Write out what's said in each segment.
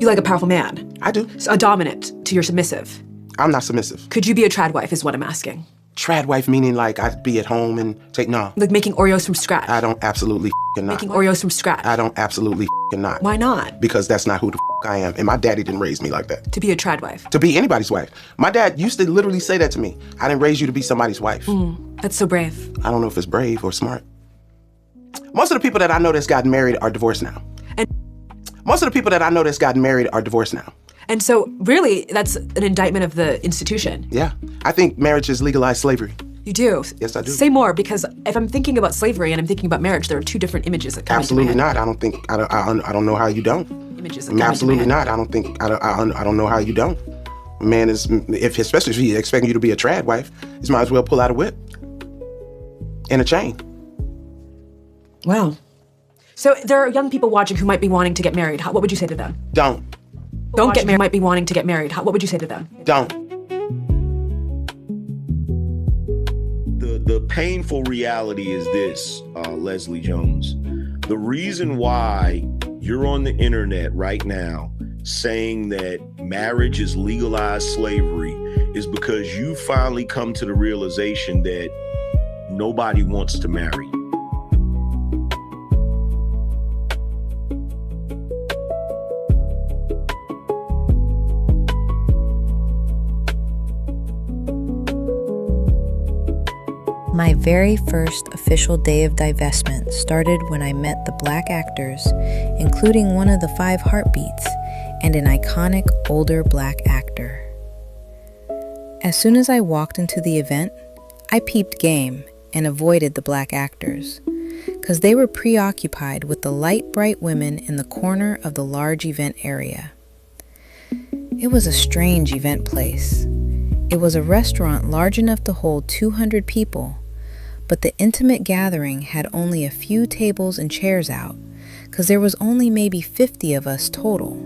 You like a powerful man. I do. So a dominant to your submissive. I'm not submissive. Could you be a trad wife is what I'm asking. Trad wife meaning like I'd be at home and no. Like making Oreos from scratch. I don't absolutely not. Making Oreos from scratch. I don't absolutely not. Why not? Because that's not who the I am. And my daddy didn't raise me like that. To be a trad wife. To be anybody's wife. My dad used to literally say that to me. I didn't raise you to be somebody's wife. That's so brave. I don't know if it's brave or smart. Most of the people that I know that's gotten married are divorced now. And most of the people that I know that's gotten married are divorced now. And so really, that's an indictment of the institution. Yeah. I think marriage has legalized slavery. You do? Yes, I do. Say more, because if I'm thinking about slavery and I'm thinking about marriage, there are two different images that come Absolutely into my head. not. I don't know how you don't. Images that come Absolutely into my head. not. I don't know how you don't. A man is, especially if he's expecting you to be a trad wife, he might as well pull out a whip and a chain. Wow. So there are young people watching who might be wanting to get married. What would you say to them? Don't get married. Might be wanting to get married. What would you say to them? Don't. The painful reality is this, Leslie Jones. The reason why you're on the internet right now saying that marriage is legalized slavery is because you finally come to the realization that nobody wants to marry you. My very first official day of divestment started when I met the black actors, including one of the 5 Heartbeats and an iconic older black actor. As soon as I walked into the event, I peeped game and avoided the black actors, because they were preoccupied with the light bright women in the corner of the large event area. It was a strange event place. It was a restaurant large enough to hold 200 people, but the intimate gathering had only a few tables and chairs out, because there was only maybe 50 of us total.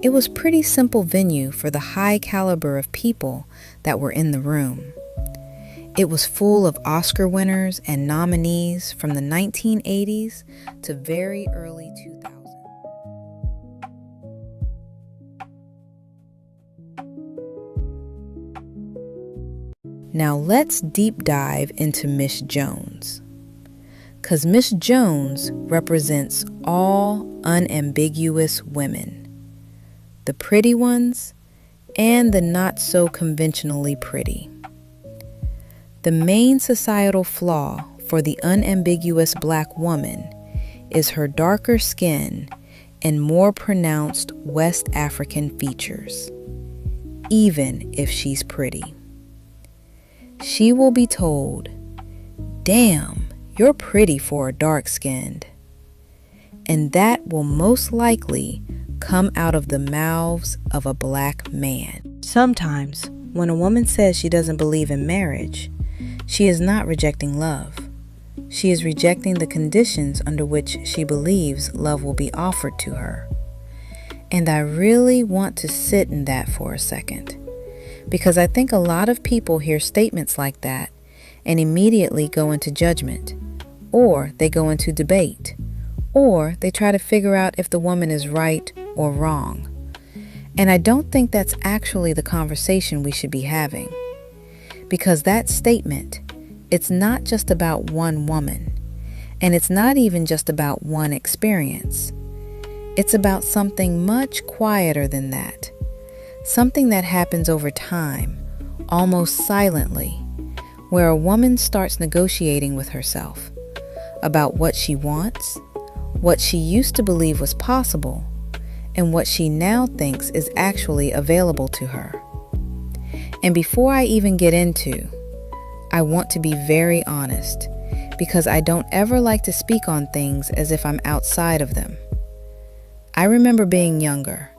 It was pretty simple venue for the high caliber of people that were in the room. It was full of Oscar winners and nominees from the 1980s to very early 2000s. Now let's deep dive into Miss Jones. 'Cause Miss Jones represents all unambiguous women. The pretty ones and the not so conventionally pretty. The main societal flaw for the unambiguous black woman is her darker skin and more pronounced West African features, even if she's pretty. She will be told, "Damn, you're pretty for a dark-skinned." And that will most likely come out of the mouths of a black man. Sometimes, when a woman says she doesn't believe in marriage, she is not rejecting love. She is rejecting the conditions under which she believes love will be offered to her. And I really want to sit in that for a second, because I think a lot of people hear statements like that and immediately go into judgment, or they go into debate, or they try to figure out if the woman is right or wrong. And I don't think that's actually the conversation we should be having, because that statement, it's not just about one woman, and it's not even just about one experience. It's about something much quieter than that. Something that happens over time, almost silently, where a woman starts negotiating with herself about what she wants, what she used to believe was possible, and what she now thinks is actually available to her. And before I even get into, I want to be very honest, because I don't ever like to speak on things as if I'm outside of them. I remember being younger,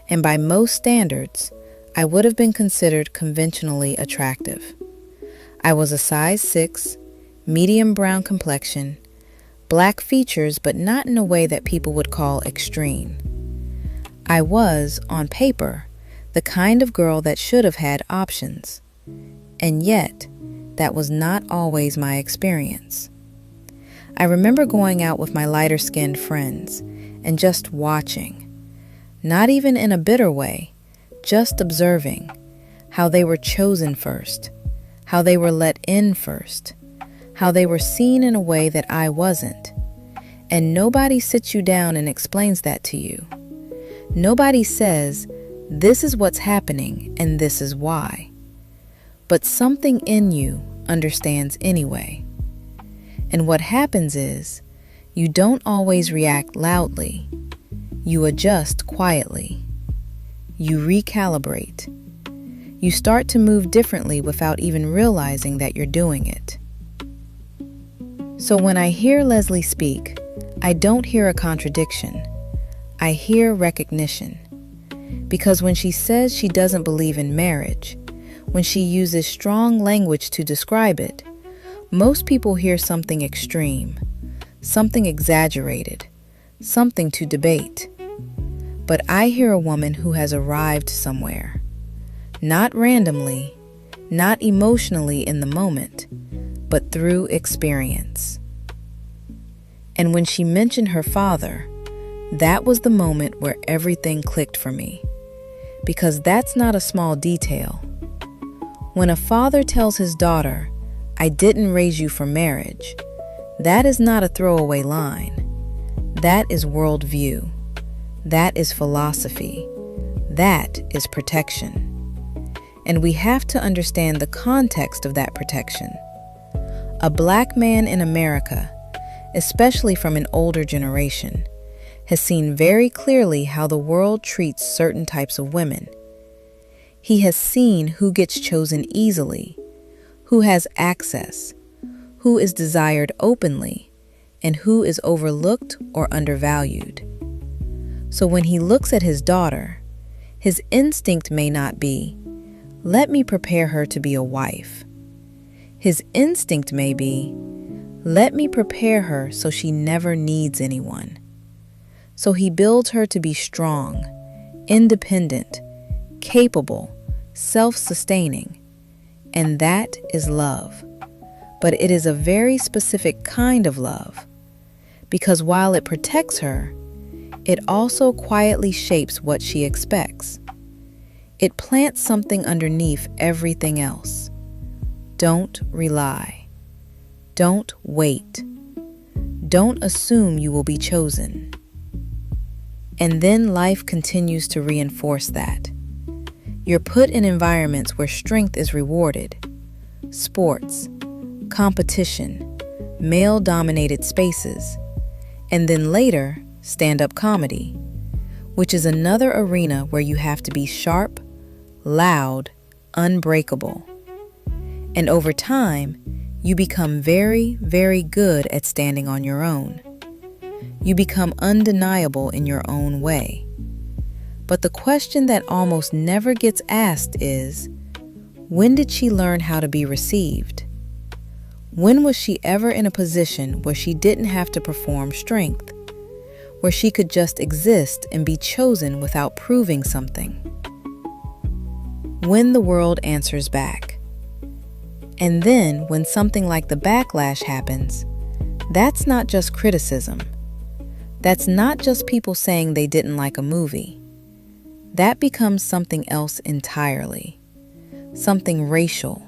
and by most standards, I would have been considered conventionally attractive. I was a size 6, medium brown complexion, black features, but not in a way that people would call extreme. I was, on paper, the kind of girl that should have had options, and yet, that was not always my experience. I remember going out with my lighter-skinned friends and just watching, Not even in a bitter way, just observing how they were chosen first, how they were let in first, how they were seen in a way that I wasn't. And nobody sits you down and explains that to you. Nobody says, this is what's happening and this is why. But something in you understands anyway. And what happens is, you don't always react loudly. You adjust quietly. You recalibrate. You start to move differently without even realizing that you're doing it. So when I hear Leslie speak, I don't hear a contradiction. I hear recognition. Because when she says she doesn't believe in marriage, when she uses strong language to describe it, most people hear something extreme, something exaggerated, something to debate. But I hear a woman who has arrived somewhere. Not randomly, not emotionally in the moment, but through experience. And when she mentioned her father, that was the moment where everything clicked for me. Because that's not a small detail. When a father tells his daughter, I didn't raise you for marriage, that is not a throwaway line. That is worldview. That is philosophy. That is protection. And we have to understand the context of that protection. A black man in America, especially from an older generation, has seen very clearly how the world treats certain types of women. He has seen who gets chosen easily, who has access, who is desired openly, and who is overlooked or undervalued. So when he looks at his daughter, his instinct may not be, let me prepare her to be a wife. His instinct may be, let me prepare her so she never needs anyone. So he builds her to be strong, independent, capable, self-sustaining, and that is love. But it is a very specific kind of love, because while it protects her, it also quietly shapes what she expects. It plants something underneath everything else. Don't rely. Don't wait. Don't assume you will be chosen. And then life continues to reinforce that. You're put in environments where strength is rewarded. Sports, competition, male-dominated spaces, and then later, stand-up comedy, which is another arena where you have to be sharp, loud, unbreakable. And over time, you become very, very good at standing on your own. You become undeniable in your own way. But the question that almost never gets asked is, when did she learn how to be received? When was she ever in a position where she didn't have to perform strength, where she could just exist and be chosen without proving something? When the world answers back. And then when something like the backlash happens, that's not just criticism. That's not just people saying they didn't like a movie. That becomes something else entirely. Something racial,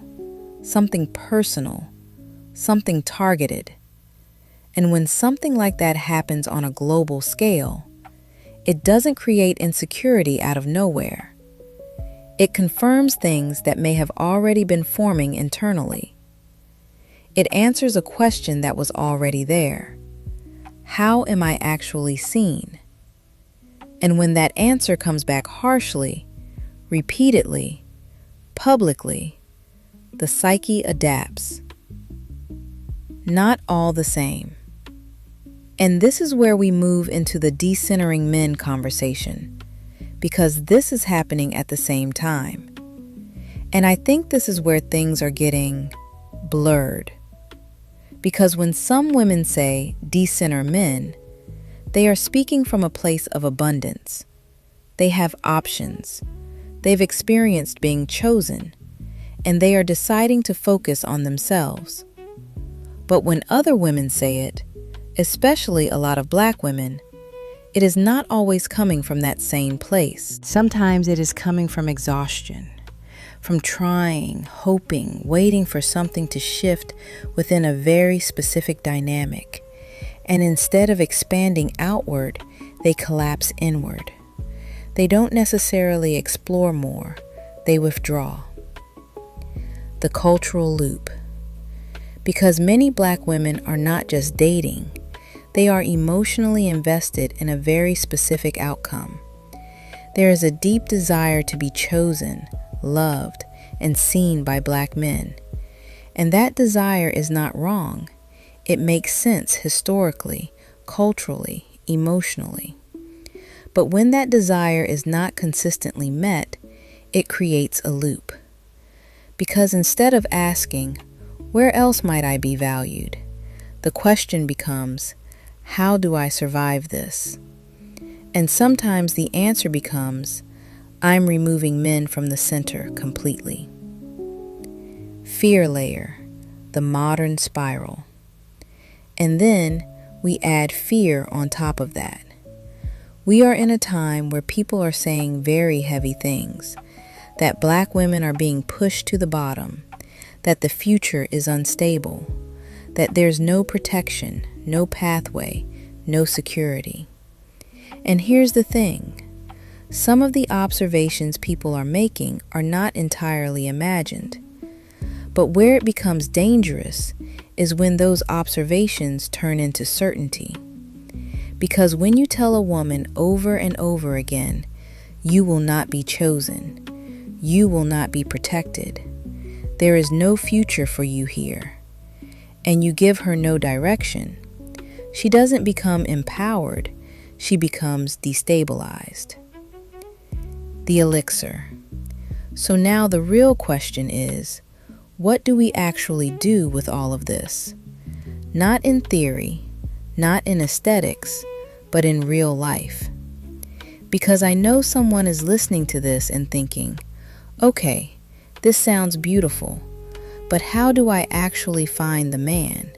something personal, something targeted. And when something like that happens on a global scale, it doesn't create insecurity out of nowhere. It confirms things that may have already been forming internally. It answers a question that was already there. How am I actually seen? And when that answer comes back harshly, repeatedly, publicly, the psyche adapts. Not all the same. And this is where we move into the decentering men conversation, because this is happening at the same time. And I think this is where things are getting blurred. Because when some women say decenter men, they are speaking from a place of abundance. They have options. They've experienced being chosen, and they are deciding to focus on themselves. But when other women say it, especially a lot of black women, it is not always coming from that sane place. Sometimes it is coming from exhaustion, from trying, hoping, waiting for something to shift within a very specific dynamic. And instead of expanding outward, they collapse inward. They don't necessarily explore more, they withdraw. The cultural loop. Because many Black women are not just dating, they are emotionally invested in a very specific outcome. There is a deep desire to be chosen, loved, and seen by Black men. And that desire is not wrong. It makes sense historically, culturally, emotionally. But when that desire is not consistently met, it creates a loop. Because instead of asking, where else might I be valued? The question becomes, how do I survive this? And sometimes the answer becomes, I'm removing men from the center completely. Fear layer, the modern spiral. And then we add fear on top of that. We are in a time where people are saying very heavy things, that Black women are being pushed to the bottom, that the future is unstable, that there's no protection, no pathway, no security. And here's the thing. Some of the observations people are making are not entirely imagined. But where it becomes dangerous is when those observations turn into certainty. Because when you tell a woman over and over again, you will not be chosen, you will not be protected, there is no future for you here, and you give her no direction, she doesn't become empowered, she becomes destabilized. The elixir. So now the real question is, what do we actually do with all of this? Not in theory, not in aesthetics, but in real life. Because I know someone is listening to this and thinking, okay, this sounds beautiful, but how do I actually find the man?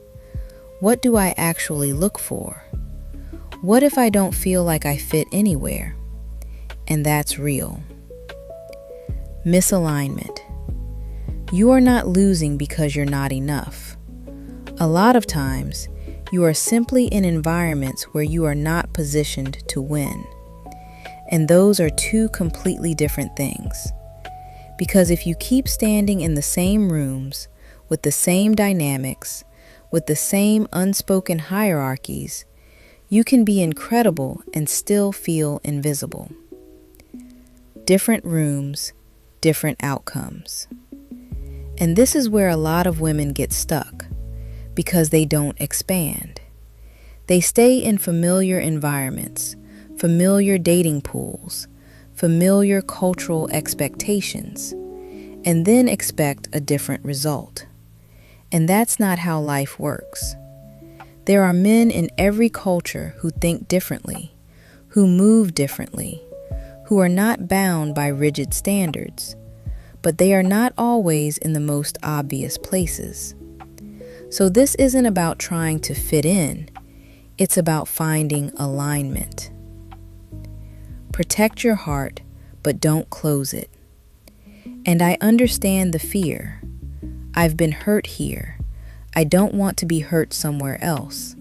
What do I actually look for? What if I don't feel like I fit anywhere? And that's real. Misalignment. You are not losing because you're not enough. A lot of times, you are simply in environments where you are not positioned to win. And those are two completely different things. Because if you keep standing in the same rooms, with the same dynamics, with the same unspoken hierarchies, you can be incredible and still feel invisible. Different rooms, different outcomes. And this is where a lot of women get stuck, because they don't expand. They stay in familiar environments, familiar dating pools, familiar cultural expectations, and then expect a different result. And that's not how life works. There are men in every culture who think differently, who move differently, who are not bound by rigid standards, but they are not always in the most obvious places. So this isn't about trying to fit in, it's about finding alignment. Protect your heart, but don't close it. And I understand the fear. I've been hurt here. I don't want to be hurt somewhere else.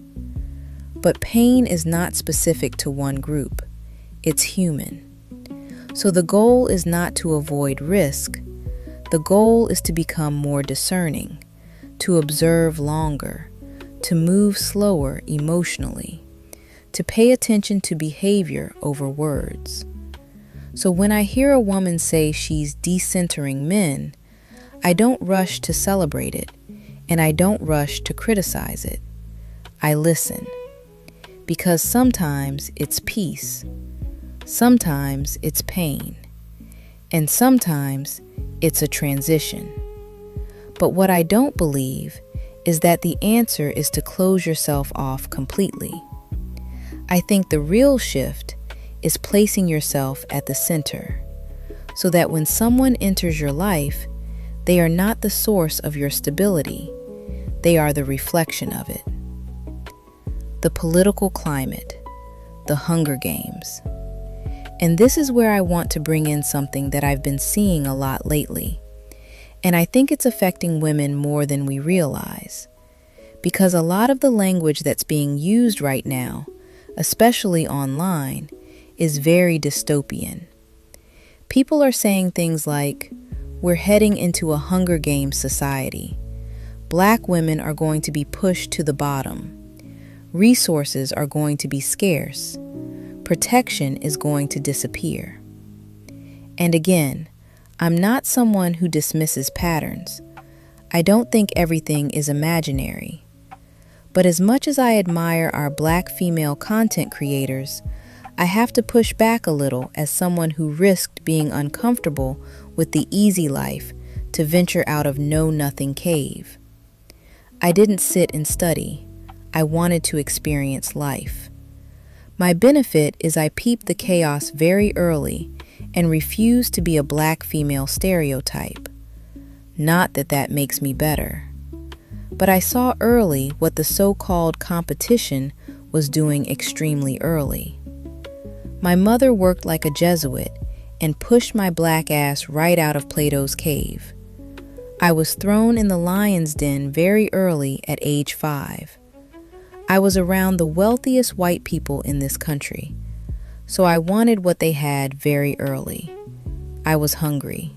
But pain is not specific to one group. It's human. So the goal is not to avoid risk. The goal is to become more discerning, to observe longer, to move slower emotionally, to pay attention to behavior over words. So when I hear a woman say she's decentering men, I don't rush to celebrate it, and I don't rush to criticize it. I listen. Because sometimes it's peace, sometimes it's pain, and sometimes it's a transition. But what I don't believe is that the answer is to close yourself off completely. I think the real shift is placing yourself at the center, so that when someone enters your life, they are not the source of your stability, they are the reflection of it. The political climate, the Hunger Games. And this is where I want to bring in something that I've been seeing a lot lately. And I think it's affecting women more than we realize. Because a lot of the language that's being used right now, especially online, is very dystopian. People are saying things like, we're heading into a Hunger Games society. Black women are going to be pushed to the bottom. Resources are going to be scarce. Protection is going to disappear. And again, I'm not someone who dismisses patterns. I don't think everything is imaginary. But as much as I admire our Black female content creators, I have to push back a little as someone who risked being uncomfortable with the easy life to venture out of know-nothing cave. I didn't sit and study. I wanted to experience life. My benefit is I peeped the chaos very early and refused to be a Black female stereotype. Not that that makes me better. But I saw early what the so-called competition was doing extremely early. My mother worked like a Jesuit and pushed my Black ass right out of Plato's cave. I was thrown in the lion's den very early at age 5. I was around the wealthiest white people in this country, so I wanted what they had very early. I was hungry.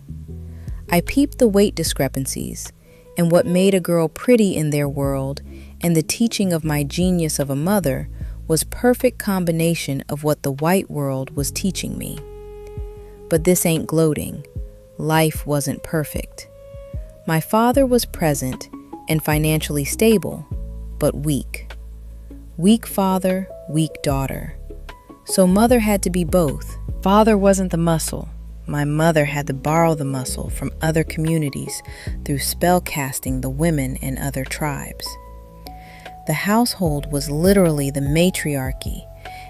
I peeped the weight discrepancies and what made a girl pretty in their world, and the teaching of my genius of a mother was perfect combination of what the white world was teaching me. But this ain't gloating. Life wasn't perfect. My father was present and financially stable, but weak. Weak father, weak daughter. So mother had to be both. Father wasn't the muscle. My mother had to borrow the muscle from other communities through spell casting the women in other tribes. The household was literally the matriarchy,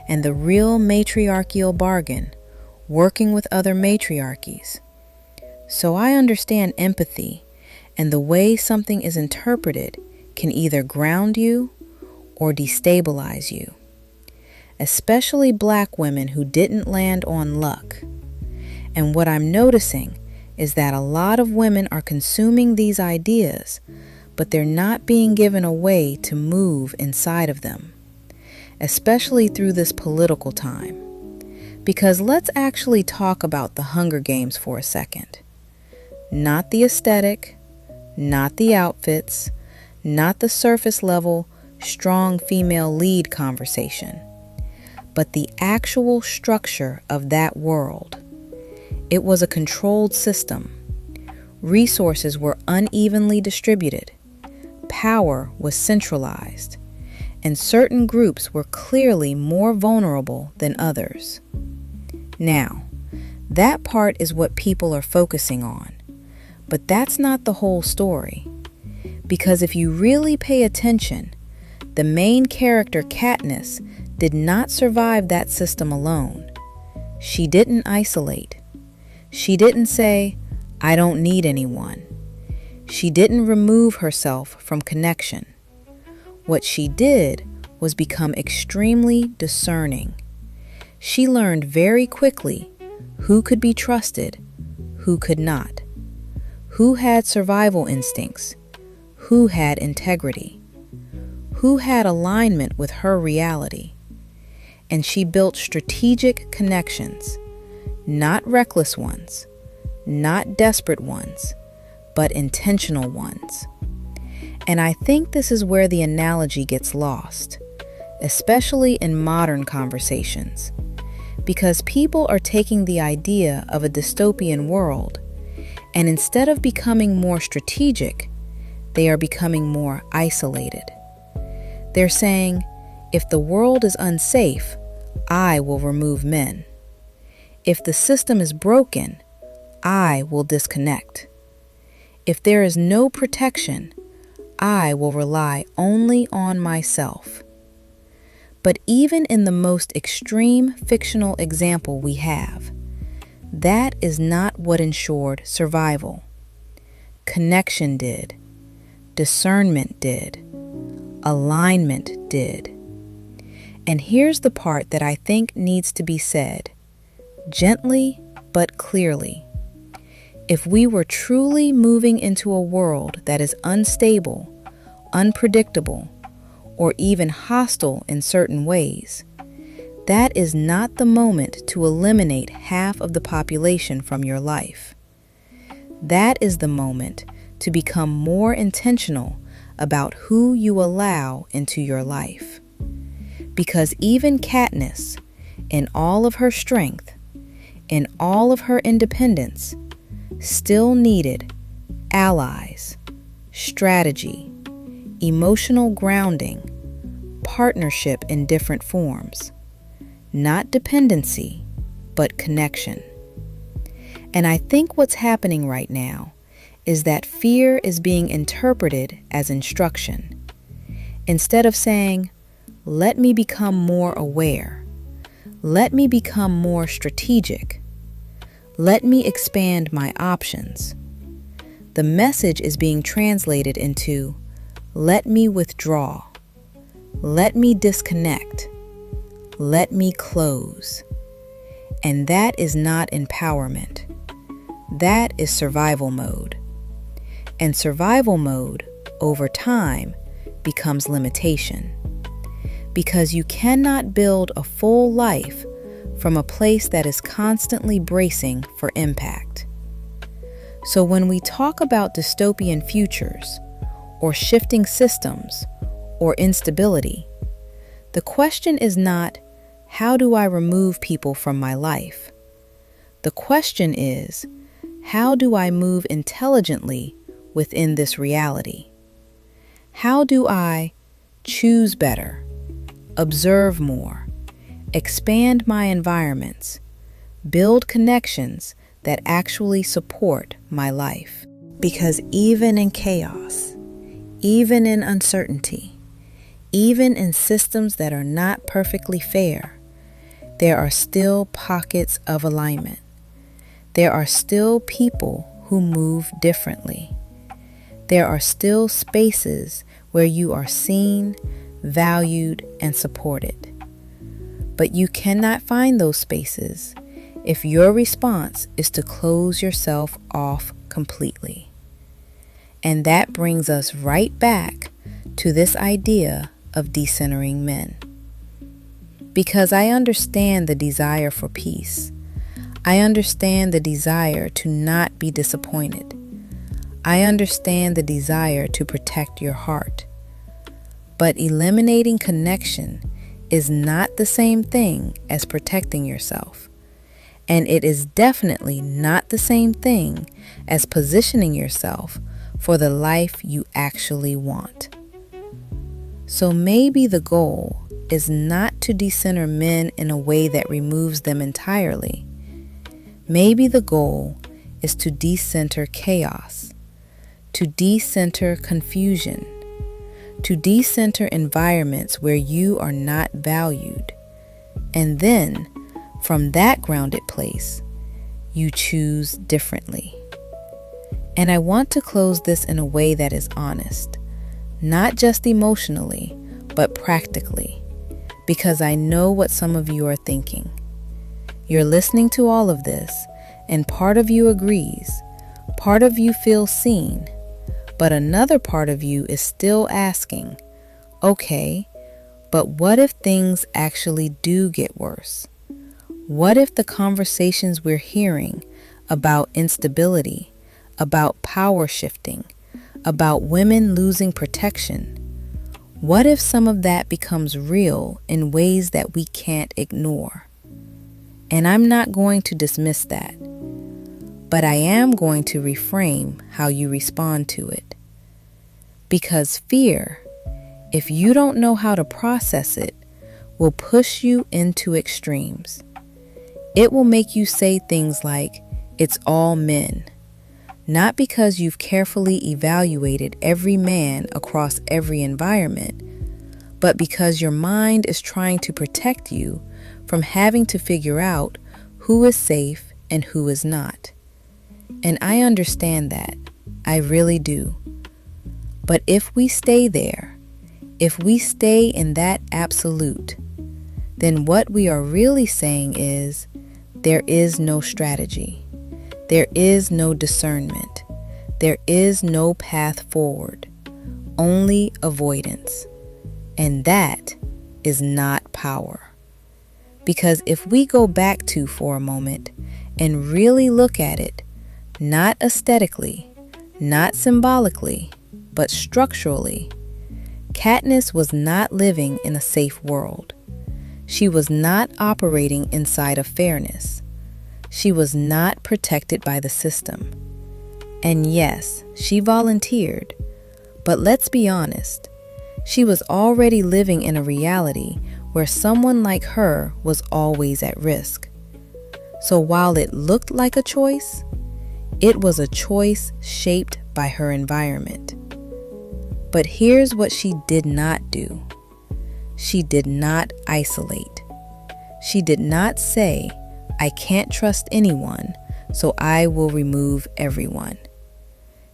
and the real matriarchal bargain, working with other matriarchies. So I understand empathy, and the way something is interpreted can either ground you or destabilize you. Especially Black women who didn't land on luck. And what I'm noticing is that a lot of women are consuming these ideas, but they're not being given a way to move inside of them, especially through this political time. Because let's actually talk about the Hunger Games for a second. Not the aesthetic, not the outfits, not the surface level, strong female lead conversation, but the actual structure of that world. It was a controlled system. Resources were unevenly distributed. Power was centralized. And certain groups were clearly more vulnerable than others. Now, that part is what people are focusing on. But that's not the whole story. Because if you really pay attention, the main character, Katniss, did not survive that system alone. She didn't isolate. She didn't say, I don't need anyone. She didn't remove herself from connection. What she did was become extremely discerning. She learned very quickly who could be trusted, who could not, who had survival instincts, who had integrity, who had alignment with her reality. And she built strategic connections, not reckless ones, not desperate ones, but intentional ones. And I think this is where the analogy gets lost, especially in modern conversations, because people are taking the idea of a dystopian world, and instead of becoming more strategic, they are becoming more isolated. They're saying, if the world is unsafe, I will remove men. If the system is broken, I will disconnect. If there is no protection, I will rely only on myself. But even in the most extreme fictional example we have, that is not what ensured survival. Connection did. Discernment did. Alignment did. And here's the part that I think needs to be said, gently but clearly. If we were truly moving into a world that is unstable, unpredictable, or even hostile in certain ways, that is not the moment to eliminate half of the population from your life. That is the moment to become more intentional about who you allow into your life. Because even Katniss, in all of her strength, in all of her independence, still needed allies, strategy, emotional grounding, partnership in different forms. Not dependency, but connection. And I think what's happening right now is that fear is being interpreted as instruction. Instead of saying, let me become more aware, let me become more strategic, let me expand my options, the message is being translated into, let me withdraw, let me disconnect, let me close. And that is not empowerment. That is survival mode. And survival mode, over time, becomes limitation. Because you cannot build a full life from a place that is constantly bracing for impact. So when we talk about dystopian futures, or shifting systems, or instability, the question is not, how do I remove people from my life? The question is, how do I move intelligently within this reality? How do I choose better, observe more, expand my environments, build connections that actually support my life? Because even in chaos, even in uncertainty, even in systems that are not perfectly fair, there are still pockets of alignment. There are still people who move differently. There are still spaces where you are seen, valued, and supported. But you cannot find those spaces if your response is to close yourself off completely. And that brings us right back to this idea of decentering men. Because I understand the desire for peace. I understand the desire to not be disappointed. I understand the desire to protect your heart. But eliminating connection is not the same thing as protecting yourself. And it is definitely not the same thing as positioning yourself for the life you actually want. So maybe the goal is not to decenter men in a way that removes them entirely. Maybe the goal is to decenter chaos, to decenter confusion, to decenter environments where you are not valued. And then, from that grounded place, you choose differently. And I want to close this in a way that is honest, not just emotionally, but practically. Because I know what some of you are thinking. You're listening to all of this, and part of you agrees, part of you feels seen, but another part of you is still asking, okay, but what if things actually do get worse? What if the conversations we're hearing about instability, about power shifting, about women losing protection, what if some of that becomes real in ways that we can't ignore? And I'm not going to dismiss that, but I am going to reframe how you respond to it. Because fear, if you don't know how to process it, will push you into extremes. It will make you say things like, it's all men. Not because you've carefully evaluated every man across every environment, but because your mind is trying to protect you from having to figure out who is safe and who is not. And I understand that. I really do. But if we stay there, if we stay in that absolute, then what we are really saying is there is no strategy. There is no discernment. There is no path forward. Only avoidance. And that is not power. Because if we go back to for a moment and really look at it, not aesthetically, not symbolically, but structurally, Katniss was not living in a safe world. She was not operating inside of fairness. She was not protected by the system. And yes, she volunteered, but let's be honest, she was already living in a reality where someone like her was always at risk. So while it looked like a choice, it was a choice shaped by her environment. But here's what she did not do. She did not isolate. She did not say, I can't trust anyone, so I will remove everyone.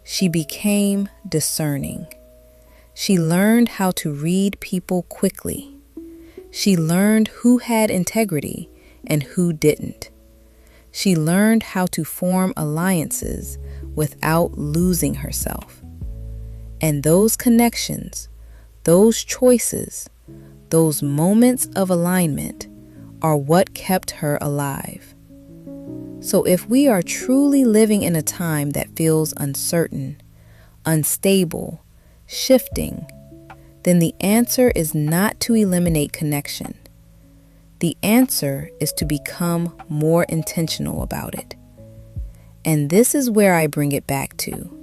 She became discerning. She learned how to read people quickly. She learned who had integrity and who didn't. She learned how to form alliances without losing herself. And those connections, those choices, those moments of alignment are what kept her alive. So if we are truly living in a time that feels uncertain, unstable, shifting, then the answer is not to eliminate connection. The answer is to become more intentional about it. And this is where I bring it back to.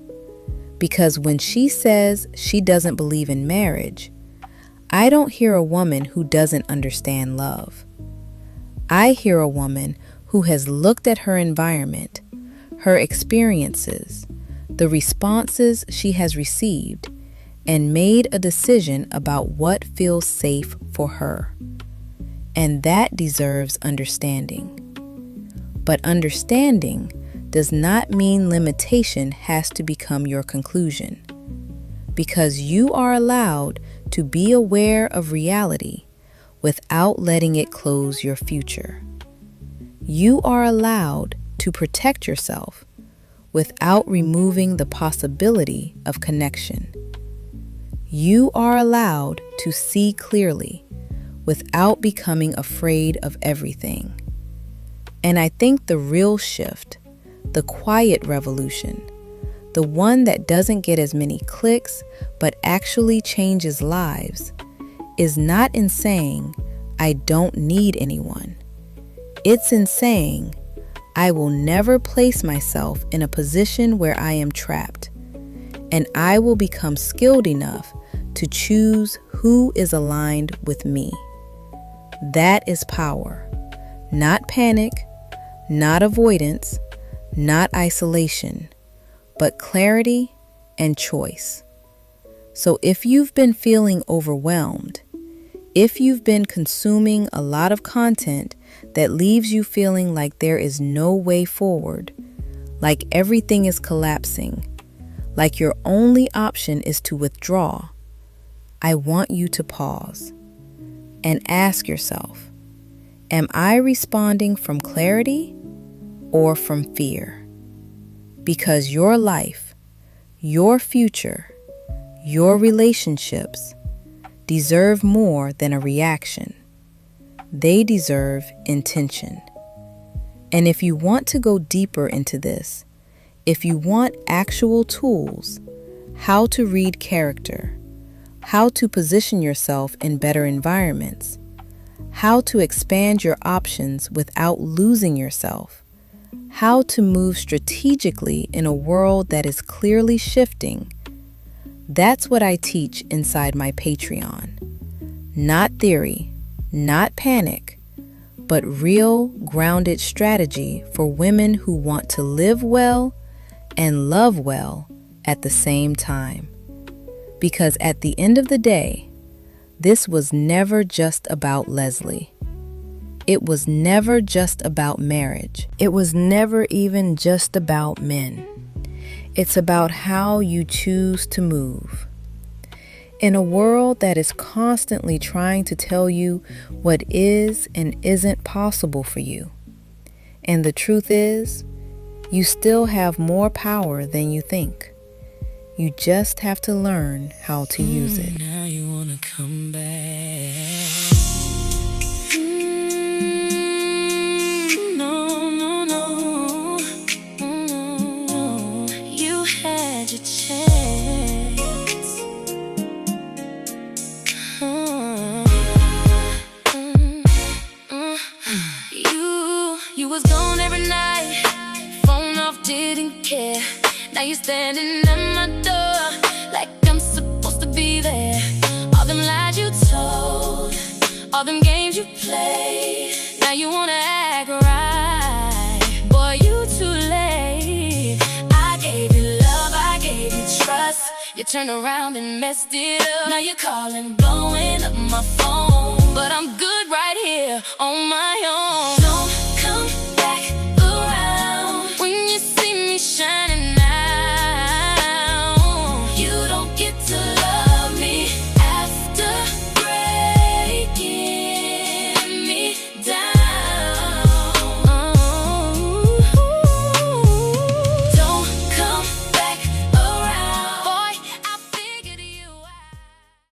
Because when she says she doesn't believe in marriage, I don't hear a woman who doesn't understand love. I hear a woman who has looked at her environment, her experiences, the responses she has received, and made a decision about what feels safe for her. And that deserves understanding. But understanding does not mean limitation has to become your conclusion. Because you are allowed to be aware of reality without letting it close your future. You are allowed to protect yourself without removing the possibility of connection. You are allowed to see clearly without becoming afraid of everything. And I think the real shift, the quiet revolution, the one that doesn't get as many clicks but actually changes lives, is not in saying, I don't need anyone. It's in saying, I will never place myself in a position where I am trapped, and I will become skilled enough to choose who is aligned with me. That is power, not panic, not avoidance, not isolation, but clarity and choice. So if you've been feeling overwhelmed, if you've been consuming a lot of content that leaves you feeling like there is no way forward, like everything is collapsing, like your only option is to withdraw, I want you to pause and ask yourself, am I responding from clarity or from fear? Because your life, your future, your relationships deserve more than a reaction. They deserve intention. And if you want to go deeper into this, if you want actual tools, how to read character, how to position yourself in better environments, how to expand your options without losing yourself, how to move strategically in a world that is clearly shifting, that's what I teach inside my Patreon. Not theory, not panic, but real, grounded strategy for women who want to live well and love well at the same time. Because at the end of the day, this was never just about Leslie. It was never just about marriage. It was never even just about men. It's about how you choose to move. In a world that is constantly trying to tell you what is and isn't possible for you. And the truth is, you still have more power than you think. You just have to learn how to use it. Now you wanna come back. No, no, no. You had your chance. You was gone every night. Phone off, didn't care. Now you're standing at my door like I'm supposed to be there. All them lies you told, all them games you played. Now you wanna act right. Boy, you too late. I gave you love, I gave you trust. You turned around and messed it up. Now you're calling, blowing up my phone, but I'm good right here on my